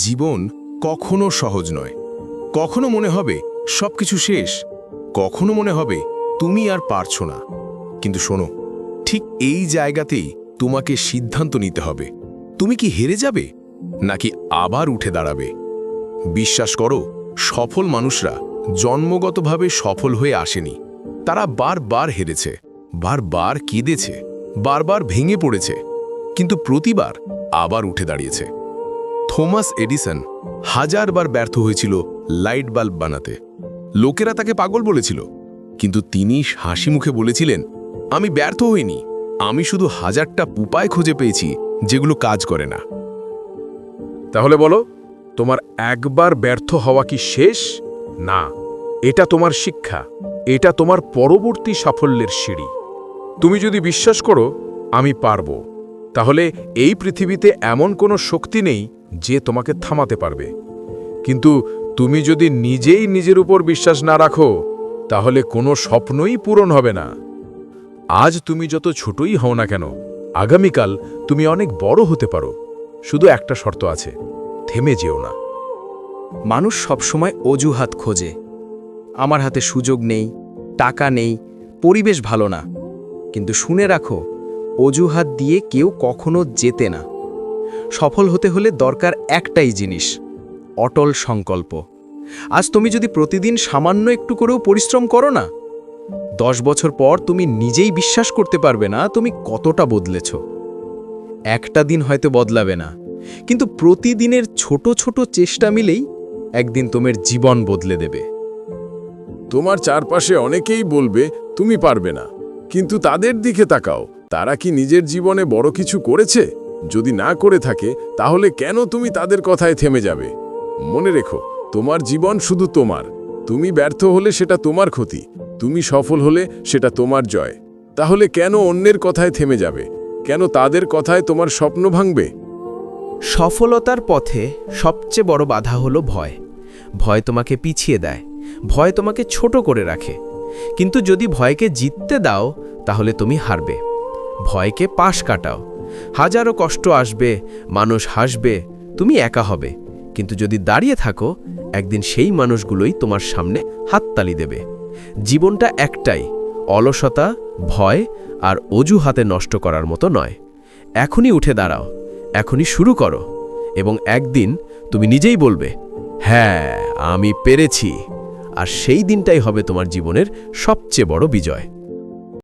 জীবন কখনো সহজ নয়। কখনো মনে হবে সবকিছু শেষ, কখনো মনে হবে তুমি আর পারছো না। কিন্তু শোনো, ঠিক এই জায়গাতেই তোমাকে সিদ্ধান্ত নিতে হবে। তুমি কি হেরে যাবে নাকি আবার উঠে দাঁড়াবে? বিশ্বাস করো, সফল মানুষরা জন্মগতভাবে সফল হয়ে আসেনি। তারা বারবার হেরেছে, বারবার কেঁদেছে, বারবার ভেঙে পড়েছে, কিন্তু প্রতিবার আবার উঠে দাঁড়িয়েছে। থমাস এডিসন হাজারবার ব্যর্থ হয়েছিল লাইট বাল্ব বানাতে। লোকেরা তাকে পাগল বলেছিল, কিন্তু তিনি হাসি মুখে বলেছিলেন, আমি ব্যর্থ হইনি, আমি শুধু হাজারটা উপায় খুঁজে পেয়েছি যেগুলো কাজ করে না। তাহলে বলো, তোমার একবার ব্যর্থ হওয়া কি শেষ? না, এটা তোমার শিক্ষা, এটা তোমার পরবর্তী সাফল্যের সিঁড়ি। তুমি যদি বিশ্বাস করো আমি পারব, তাহলে এই পৃথিবীতে এমন কোনো শক্তি নেই যে তোমাকে থামাতে পারবে। কিন্তু তুমি যদি নিজেই নিজের উপর বিশ্বাস না রাখো, তাহলে কোনো স্বপ্নই পূরণ হবে না। আজ তুমি যত ছোটই হও না কেন, আগামীকাল তুমি অনেক বড় হতে পারো। শুধু একটা শর্ত আছে, থেমে যেও না। মানুষ সবসময় অজুহাত খোঁজে। আমার হাতে সুযোগ নেই, টাকা নেই, পরিবেশ ভালো না। কিন্তু শুনে রাখো, অজুহাত দিয়ে কেউ কখনো জেতে না। সফল হতে হলে দরকার একটাই জিনিস, অটল সংকল্প। আজ তুমি যদি প্রতিদিন সামান্য একটু করেও পরিশ্রম করো না, 10 বছর পর তুমি নিজেই বিশ্বাস করতে পারবে না তুমি কতটা বদলেছ। একটা দিন হয়তো বদলাবে না, কিন্তু প্রতিদিনের ছোট ছোট চেষ্টা মিলেই একদিন তোমার জীবন বদলে দেবে। তোমার চারপাশে অনেকেই বলবে তুমি পারবে না, কিন্তু তাদের দিকে তাকাও, তারা কি নিজের জীবনে বড় কিছু করেছে? যদি না করে থাকে, তাহলে কেন তুমি তাদের কথায় থেমে যাবে? মনে রেখো, তোমার জীবন শুধু তোমার। তুমি ব্যর্থ হলে সেটা তোমার ক্ষতি, তুমি সফল হলে সেটা তোমার জয়। তাহলে কেন অন্যের কথায় থেমে যাবে? কেন তাদের কথায় তোমার স্বপ্ন ভাঙবে? সফলতার পথে সবচেয়ে বড় বাধা হলো ভয়। ভয় তোমাকে পিছিয়ে দেয়, ভয় তোমাকে ছোট করে রাখে। কিন্তু যদি ভয়কে জিততে দাও, তাহলে তুমি হারবে। ভয়কে পাশ কাটাও, হাজারো কষ্ট আসবে, মানুষ হাসবে, তুমি একা হবে। কিন্তু যদি দাঁড়িয়ে থাকো, একদিন সেই মানুষগুলোই তোমার সামনে হাততালি দেবে। জীবনটা একটাই, অলসতা, ভয় আর অজুহাতে নষ্ট করার মতো নয়। এখনই উঠে দাঁড়াও, এখনই শুরু করো, এবং একদিন তুমি নিজেই বলবে, হ্যাঁ আমি পেরেছি। আর সেই দিনটাই হবে তোমার জীবনের সবচেয়ে বড় বিজয়।